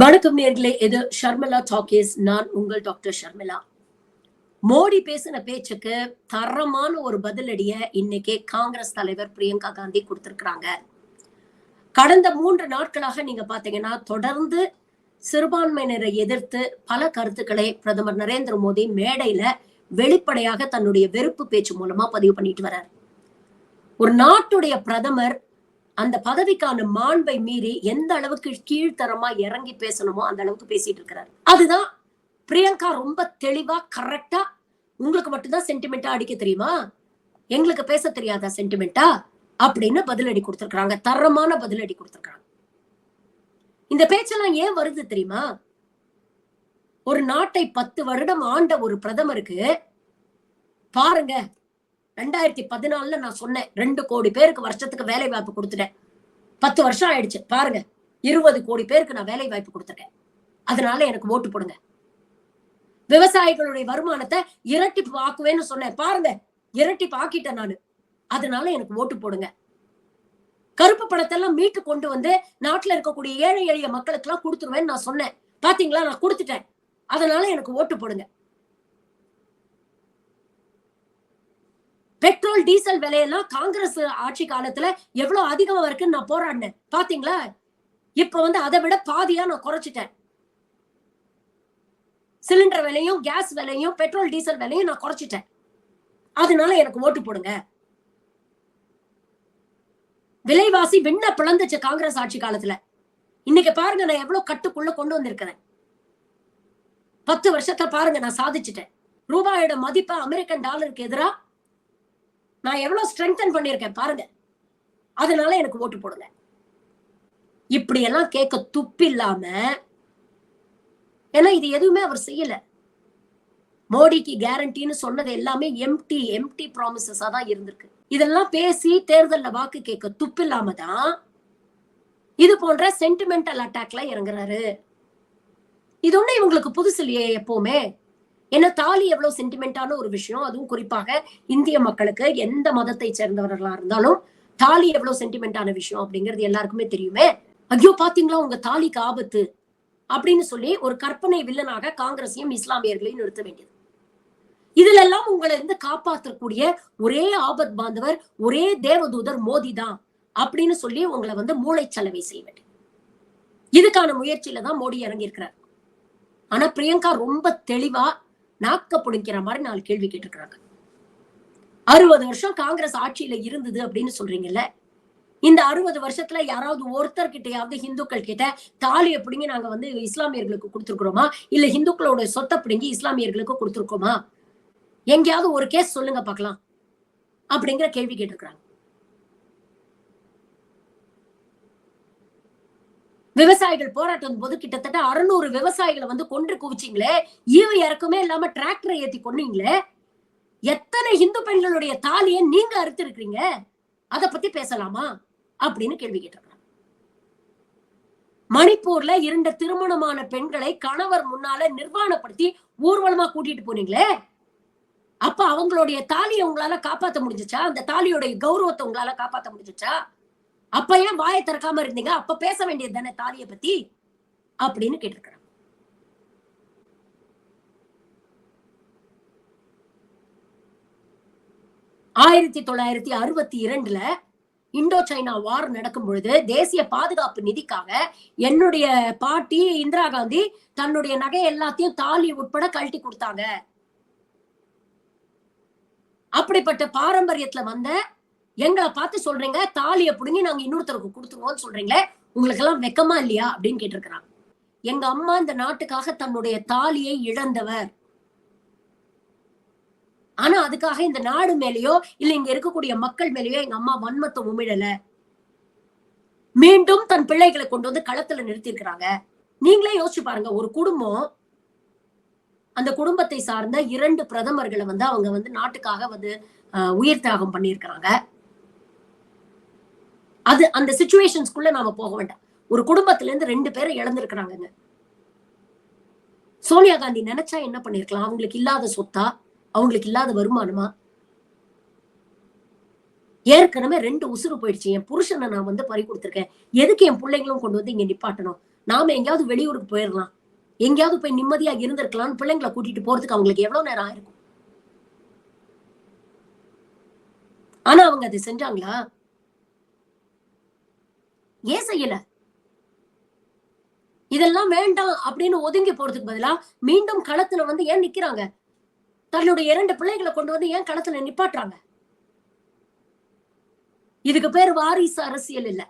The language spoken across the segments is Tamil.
வணக்கம் நேர்களே, இது ஷர்மிளா டாக்கீஸ். நான் உங்கள் டாக்டர் ஷர்மிளா. மோடி பேசின பேச்சுக்கு தரமான ஒரு பதிலடிய இன்னைக்கு காங்கிரஸ் தலைவர் பிரியங்கா காந்தி கொடுத்திருக்கிறாங்க. கடந்த 3 நாட்களாக நீங்க பாத்தீங்கன்னா தொடர்ந்து சிறுபான்மையினரை எதிர்த்து பல கருத்துக்களை பிரதமர் நரேந்திர மோடி மேடையில வெளிப்படையாக தன்னுடைய வெறுப்பு பேச்சு மூலமா பதிவு பண்ணிட்டு வர்றார். ஒரு நாட்டுடைய பிரதமர் அந்த பதவிக்கான மாண்பை மீறி எந்த அளவுக்கு கீழ்த்தரமா இறங்கி பேசணுமோ அந்த அளவுக்கு பேசிட்டு இருக்கிறார். அதுதான் பிரியங்கா ரொம்ப தெளிவா கரெக்டா, உங்களுக்கு மட்டும்தான் சென்டிமெண்டா அடிக்க தெரியுமா, எங்களுக்கு பேச தெரியாதா சென்டிமெண்டா அப்படின்னு பதிலடி கொடுத்திருக்காங்க. தரமான பதிலடி கொடுத்திருக்காங்க. இந்த பேச்செல்லாம் ஏன் வருது தெரியுமா? ஒரு நாட்டை 10 வருடம் ஆண்ட ஒரு பிரதமருக்கு பாருங்க, 2014 நான் சொன்னேன் 2 கோடி பேருக்கு வருஷத்துக்கு வேலை வாய்ப்பு கொடுத்துட்டேன். 10 வருஷம் ஆயிடுச்சு. பாருங்க, 20 கோடி பேருக்கு நான் வேலை வாய்ப்பு கொடுத்துருக்கேன். அதனால எனக்கு ஓட்டு போடுங்க. விவசாயிகளுடைய வருமானத்தை இரட்டிப்பு ஆக்குவேன்னு சொன்னேன். பாருங்க, இரட்டிப்பு ஆக்கிட்டேன் நானு. அதனால எனக்கு ஓட்டு போடுங்க. கருப்பு பணத்தை எல்லாம் மீட்டு கொண்டு வந்து நாட்டுல இருக்கக்கூடிய ஏழை எளிய மக்களுக்கு எல்லாம் கொடுத்துருவேன்னு நான் சொன்னேன். பாத்தீங்களா, நான் கொடுத்துட்டேன். அதனால எனக்கு ஓட்டு போடுங்க. பெட்ரோல் டீசல் விலையெல்லாம் காங்கிரஸ் ஆட்சி காலத்துல எவ்வளவு அதிகமா இருக்குன்னு நான் போராடினேன். பாத்தீங்களா, இப்ப அதை விட பாதியா நான் குறைச்சிட்டேன். சிலிண்டர் விலையும் கேஸ் விலையும் பெட்ரோல் டீசல் விலையும் நான் குறைச்சிட்டேன். அதனால எனக்கு ஓட்டு போடுங்க. விலைவாசி விண்ண பிளந்துச்சு காங்கிரஸ் ஆட்சி காலத்துல. இன்னைக்கு பாருங்க, நான் எவ்வளவு கட்டுக்குள்ள கொண்டு வந்திருக்கிறேன். 10 வருஷத்துல பாருங்க, நான் சாதிச்சுட்டேன். ரூபாயோட மதிப்பை அமெரிக்கன் டாலருக்கு எதிரா நான் எவ்வளவு ஸ்ட்ரெங்தன் பண்ணிருக்கேன் பாருங்க. அதனால எனக்கு ஓட்டு போடுங்க. இப்படி எல்லாம் கேட்க துப்பு இல்லாம, ஏன்னா இது எதுவுமே அவர் செய்யல. மோடிக்கு கேரண்டின்னு சொன்னது எல்லாமே எம்டி ப்ராமிசஸா தான் இருந்திருக்கு. இதெல்லாம் பேசி தேர்தல்ல வாக்கு கேட்க துப்பு இல்லாம தான் இது போன்ற சென்டிமெண்டல் அட்டாக்ல இறங்குறாரு. இது ஒண்ணு இவங்களுக்கு புதுசு இல்லையே. எப்பவுமே என்ன, தாலி எவ்வளவு சென்டிமெண்டான ஒரு விஷயம். அதுவும் குறிப்பாக இந்திய மக்களுக்கு, எந்த மதத்தை சேர்ந்தவர்களா இருந்தாலும் தாலி எவ்வளவு சென்டிமெண்டான விஷயம் அப்படிங்கிறது எல்லாருக்குமே தெரியுமே. ஐயோ பாத்தீங்களா, உங்க தாலிக்கு ஆபத்து அப்படின்னு சொல்லி ஒரு கற்பனை வில்லனாக காங்கிரஸையும் இஸ்லாமியர்களையும் நிறுத்த வேண்டியது. இதுல எல்லாம் உங்களை காப்பாற்றக்கூடிய ஒரே ஆபத் பாந்தவர், ஒரே தேவதூதர் மோடி தான் அப்படின்னு சொல்லி உங்களை மூளைச்சலவை செய்ய வேண்டியது. இதுக்கான முயற்சியில தான் மோடி இறங்கி இருக்கிறார். ஆனா பிரியங்கா ரொம்ப தெளிவா நாக்க புடிக்கிற மாதிரி 4 கேள்வி கேட்டிருக்கிறாங்க. 60 வருஷம் காங்கிரஸ் ஆட்சியில இருந்தது அப்படின்னு சொல்றீங்கல்ல, இந்த 60 வருஷத்துல யாராவது ஒருத்தர் கிட்டையாவது இந்துக்கள் கிட்ட தாலியை பிடிங்கி நாங்க இஸ்லாமியர்களுக்கு கொடுத்துருக்கிறோமா, இல்ல இந்துக்களோட சொத்தை பிடிங்கி இஸ்லாமியர்களுக்கு கொடுத்துருக்கோமா? எங்கேயாவது ஒரு கேஸ் சொல்லுங்க பாக்கலாம் அப்படிங்கிற கேள்வி கேட்டிருக்கிறாங்க. விவசாயிகள் போராட்டம் போது கிட்டத்தட்ட 600 விவசாயிகளை கொன்று குவிச்சிங்களே, ஈவு இறக்குமே இல்லாம டிராக்டரை ஏத்தி கொன்னீங்களே, எத்தனை இந்து பெண்களுடைய தாலியை நீங்க அறுத்து இருக்கிறீங்க? அத பத்தி பேசலாமா அப்படின்னு கேள்வி கேட்டிருக்காங்க. மணிப்பூர்ல 2 திருமணமான பெண்களை கணவர் முன்னால நிர்வாணப்படுத்தி ஊர்வலமா கூட்டிட்டு போனீங்களே, அப்ப அவங்களுடைய தாலியை உங்களால காப்பாத்த முடிஞ்சுச்சா? அந்த தாலியோட கௌரவத்தை உங்களால காப்பாத்த முடிஞ்சுச்சா? அப்ப ஏன் வாயை திறக்காம இருந்தீங்க? அப்ப பேச வேண்டியது தானே தாலியை பத்தி அப்படின்னு கேட்டிருக்கிறாங்க. ஆயிரத்தி 1962 இந்தோ சைனா வார் நடக்கும் பொழுது தேசிய பாதுகாப்பு நிதிக்காக என்னுடைய பாட்டி இந்திரா காந்தி தன்னுடைய நகை எல்லாத்தையும் தாலி உட்பட கழட்டி கொடுத்தாங்க. அப்படிப்பட்ட பாரம்பரியத்துல எங்களை பார்த்து சொல்றீங்க தாலியை பிடுங்கி நாங்க இன்னொருத்தருக்கு கொடுத்துருவோம்னு சொல்றீங்களே, உங்களுக்கு எல்லாம் வெக்கமா இல்லையா அப்படின்னு கேட்டிருக்கிறாங்க. எங்க அம்மா இந்த நாட்டுக்காக தன்னுடைய தாலியை இழந்தவர். ஆனா அதுக்காக இந்த நாடு மேலேயோ இல்ல இங்க இருக்கக்கூடிய மக்கள் மேலேயோ எங்க அம்மா வன்மத்தை உமிழல. மீண்டும் தன் பிள்ளைகளை கொண்டு களத்துல நிறுத்தி இருக்கிறாங்க. நீங்களே யோசிச்சு பாருங்க, ஒரு குடும்பம், அந்த குடும்பத்தை சார்ந்த 2 பிரதமர்களை அவங்க நாட்டுக்காக உயிர் தியாகம் பண்ணியிருக்கிறாங்க. அது அந்த சிச்சுவேஷன்ஸ்குள்ள நாம போக வேண்டாம். ஒரு குடும்பத்துல இருந்து 2 பேரை இழந்திருக்கிறாங்க. சோனியா காந்தி நினைச்சா என்ன பண்ணிருக்கலாம்? அவங்களுக்கு இல்லாத சொத்தா, அவங்களுக்கு இல்லாத வருமானமா? ஏற்கனவே 2 உசுறு போயிடுச்சு. என் புருஷனை நான் பறி கொடுத்திருக்கேன், எதுக்கு என் பிள்ளைங்களும் கொண்டு இங்க நிப்பாட்டணும்? நாம எங்கேயாவது வெளியூருக்கு போயிடலாம், எங்கேயாவது போய் நிம்மதியா இருந்திருக்கலாம், பிள்ளைங்களை கூட்டிட்டு போறதுக்கு அவங்களுக்கு எவ்வளவு நேரம் ஆயிருக்கும். ஆனா அவங்க அதை செஞ்சாங்களா? ஏன் செய்யல? இதெல்லாம் வேண்டாம் அப்படின்னு ஒதுங்கி போறதுக்கு பதிலா மீண்டும் களத்துல வந்து ஏன் நிக்கிறாங்க? தன்னுடைய 2 பிள்ளைகளை கொண்டு வந்து ஏன் களத்துல நிப்பாட்டுறாங்க? இதுக்கு பேர் வாரிசு அரசியல் இல்ல.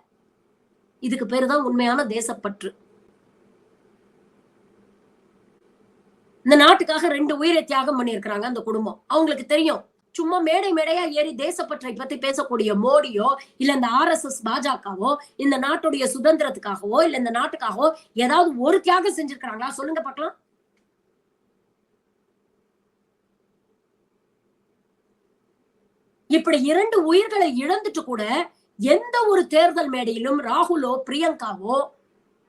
இதுக்கு பேரு தான் உண்மையான தேசப்பற்று. இந்த நாட்டுக்காக 2 உயிரை தியாகம் பண்ணியிருக்கிறாங்க அந்த குடும்பம். அவங்களுக்கு தெரியும். சும்மா மேடை மேடையா ஏறி தேசப்பற்றை பத்தி பேசக்கூடிய மோடியோ இல்ல இந்த RSS பாஜகவோ இந்த நாட்டுடைய சுதந்திரத்துக்காகவோ இல்ல இந்த நாட்டுக்காகவோ ஏதாவது ஒரு தியாகம் செஞ்சிருக்கிறாங்களா? சொல்லுங்க பார்க்கலாம். இப்படி 2 உயிர்களை இழந்துட்டு கூட எந்த ஒரு தேர்தல் மேடையிலும் ராகுலோ பிரியங்காவோ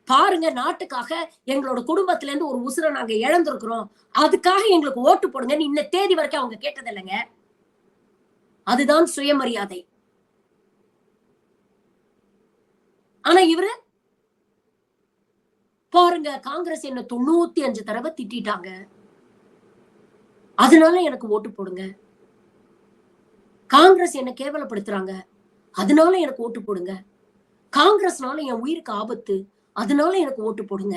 பாருங்க நாட்டுக்காக எங்களோட குடும்பத்துல இருந்து ஒரு உசுரை நாங்க இழந்திருக்கிறோம், அதுக்காக எங்களுக்கு ஓட்டு போடுங்கன்னு இன்ன தேதி வரைக்கும் அவங்க கேட்டது இல்லைங்க. அதுதான் சுயமரியாதை. ஆனா இவரு பாருங்க, காங்கிரஸ் என்ன 95 தடவை திட்டாங்க, அதனால எனக்கு ஓட்டு போடுங்க. காங்கிரஸ் என்ன கேவலப்படுத்துறாங்க, அதனால எனக்கு ஓட்டு போடுங்க. காங்கிரஸ்னால என் உயிருக்கு ஆபத்து, அதனால எனக்கு ஓட்டு போடுங்க.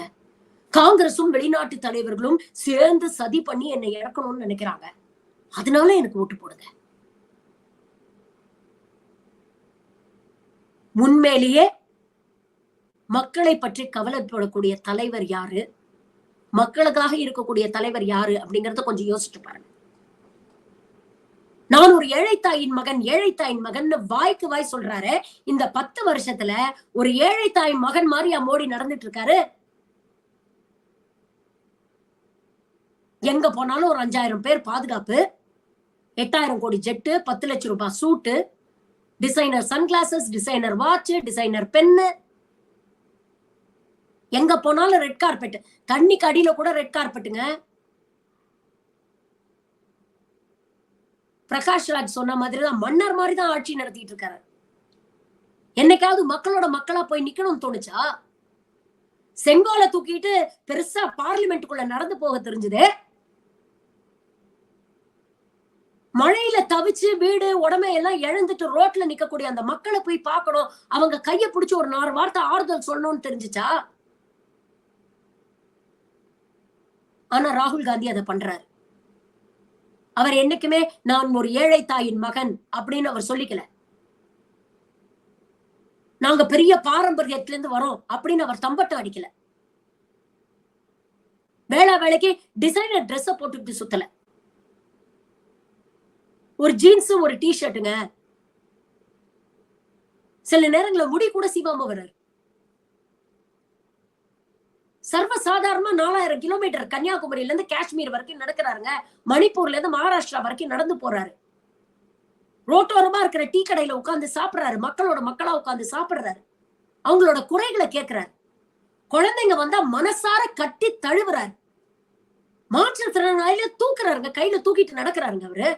காங்கிரசும் வெளிநாட்டு தலைவர்களும் சேர்ந்து சதி பண்ணி என்னை இறக்கணும்னு நினைக்கிறாங்க, அதனால எனக்கு ஓட்டு போடுங்க. உண்மையிலேயே மக்களை பற்றி கவலைப்படக்கூடிய தலைவர் யாரு, மக்களுக்காக இருக்கக்கூடிய தலைவர் யாரு அப்படிங்கறத கொஞ்சம் யோசிச்சு பாருங்க. நான் ஒரு ஏழைத்தாயின் மகன் வாய்க்கு வாய் சொல்றாரு. இந்த 10 வருஷத்துல ஒரு ஏழைத்தாயின் மகன் மாதிரியா மோடி நடந்துட்டு இருக்காரு? எங்க போனாலும் ஒரு 5000 பேர் பாதுகாப்பு, 8000 கோடி ஜெட்டு, 10 லட்சம் ரூபாய் சூட்டு, designer sunglasses, designer watch, designer pen, எங்க போனாலும் ரெட் கார்பெட். தண்ணிக்கு அடியில கூட ரெட் கார்பெட்டுங்க. பிரகாஷ் ராஜ் சொன்ன மாதிரிதான் மன்னர் மாதிரிதான் ஆட்சி நடத்திட்டு இருக்காரு. என்னைக்காவது மக்களோட மக்களா போய் நிக்கணும்னு தோணுச்சா? செங்கோலை தூக்கிட்டு பெருசா பார்லிமெண்ட்டுக்குள்ள நடந்து போக தெரிஞ்சது. மழையில தவிச்சு வீடு உடமை எல்லாம் இழந்துட்டு ரோட்ல நிக்கக்கூடிய அந்த மக்களை போய் பார்க்கணும், அவங்க கைய பிடிச்சு ஒரு 4 வார்த்தை ஆறுதல் சொல்லணும்னு தெரிஞ்சுச்சா? ஆனா ராகுல் காந்தி அதை பண்றாரு. அவர் என்னைக்குமே நான் ஒரு ஏழை தாயின் மகன் அப்படின்னு அவர் சொல்லிக்கல. நாங்க பெரிய பாரம்பரியத்திலிருந்து வரோம் அப்படின்னு அவர் தம்பட்டம் அடிக்கல. வேளைக்கு டிசைனர் ட்ரெஸ் போட்டுட்டு சுத்தல. ஒரு ஜீன்ஸ் ஒரு டிஷர்ட்டுங்க. சில நேரங்களில் முடி கூட சீவாம வர்றாரு. சர்வசாதாரணமா 4000 கிலோமீட்டர் கன்னியாகுமரியில இருந்து காஷ்மீர் வரைக்கும் நடக்கிறாருங்க. மணிப்பூர்ல இருந்து மகாராஷ்டிரா வரைக்கும் நடந்து போறாரு. ரோட்டோரமா இருக்கிற டீ கடையில உட்கார்ந்து சாப்பிடுறாரு. மக்களோட மக்களா உட்கார்ந்து சாப்பிடுறாரு. அவங்களோட குறைகளை கேட்கிறாரு. குழந்தைங்க வந்தா மனசார கட்டி தழுவுறாரு. மாற்றுத்திறனாளியில தூக்குறாருங்க, கையில தூக்கிட்டு நடக்கிறாருங்க அவரு.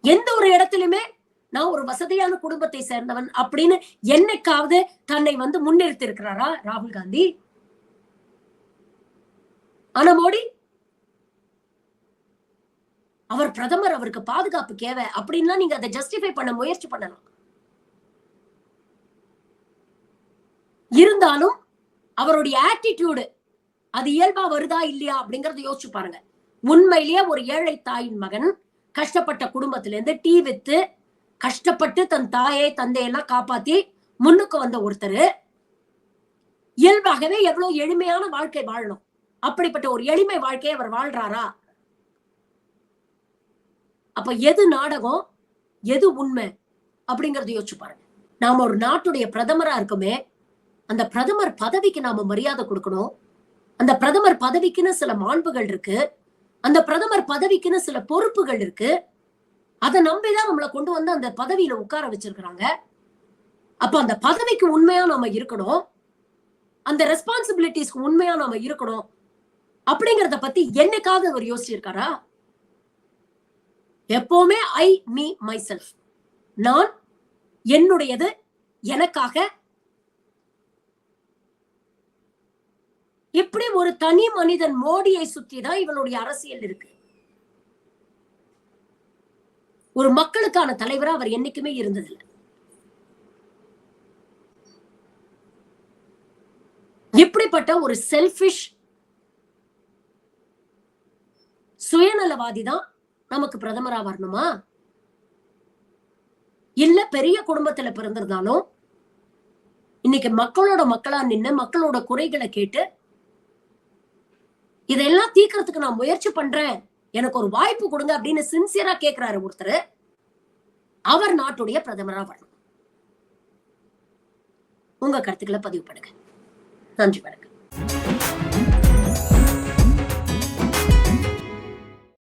எந்த ஒரு இடத்திலுமே நான் ஒரு வசதியான குடும்பத்தை சேர்ந்தவன் அப்படின்னு என்னைக்காவது தன்னை வந்து முன்னிறுத்தி இருக்கிறாரா ராகுல் காந்தி? ஆனா மோடி அவர் பிரதமர், அவருக்கு பாதுகாப்பு தேவை அப்படின்னா நீங்க அதை ஜஸ்டிஃபை பண்ண முயற்சி பண்ணலாம். இருந்தாலும் அவருடைய ஆட்டிடியூடு அது இயல்பா வருதா இல்லையா அப்படிங்கறத யோசிச்சு பாருங்க. உண்மையிலேயே ஒரு ஏழை தாயின் மகன், கஷ்டப்பட்ட குடும்பத்தில இருந்து டீ வித்து கஷ்டப்பட்டு தன் தாயை தந்தையெல்லாம் காப்பாத்தி முன்னுக்கு வந்த ஒருத்தர் இயல்பாகவே எவ்வளவு எளிமையான வாழ்க்கை வாழணும். அப்படிப்பட்ட ஒரு எளிமை வாழ்க்கையை அவர் வாழ்றாரா? அப்ப எது நாடகம் எது உண்மை அப்படிங்கறத யோசிச்சு பாருங்க. நாம ஒரு நாட்டுடைய பிரதமரா இருக்குமே, அந்த பிரதமர் பதவிக்கு நாம மரியாதை கொடுக்கணும். அந்த பிரதமர் பதவிக்குன்னு சில மாண்புகள் இருக்கு. அந்த பிரதமர் பதவிக்குன்னு சில பொறுப்புகள் இருக்கு. அதை நம்பிதான் நம்மளை கொண்டு வந்து அந்த பதவியில உட்கார வச்சிருக்கிறாங்க. அப்ப அந்த பதவிக்கு உண்மையா நாம இருக்கணும், அந்த ரெஸ்பான்சிபிலிட்டிஸ்க்கு உண்மையா நாம இருக்கணும் அப்படிங்கறத பத்தி என்னைக்காவது அவர் யோசிச்சிருக்காரா? எப்பவுமே ஐ மீ மை செல்ஃப், நான் என்னுடையது, எனக்காக, இப்படி ஒரு தனி மனிதன் மோடியை சுத்தி தான் இவனுடைய அரசியல் இருக்கு. ஒரு மக்களுக்கான தலைவரா அவர் என்னைக்குமே இருந்ததில்லை. இப்படிப்பட்ட ஒரு செல்பிஷ் சுயநலவாதி தான் நமக்கு பிரதமரா வரணுமா? இல்ல பெரிய குடும்பத்துல பிறந்திருந்தாலும் இன்னைக்கு மக்களோட மக்களா நின்னு மக்களோட குறைகளை கேட்டு இதெல்லாம் தீர்க்கறதுக்கு நான் முயற்சி பண்றேன், எனக்கு ஒரு வாய்ப்பு கொடுங்க அப்படின்னு சின்சியரா கேட்கிறாரு ஒருத்தர். அவர் நாட்டுடைய பிரதமரா வரணும். உங்க கருத்துக்களை பதிவு பண்ணுங்க. நன்றி, வணக்கம்.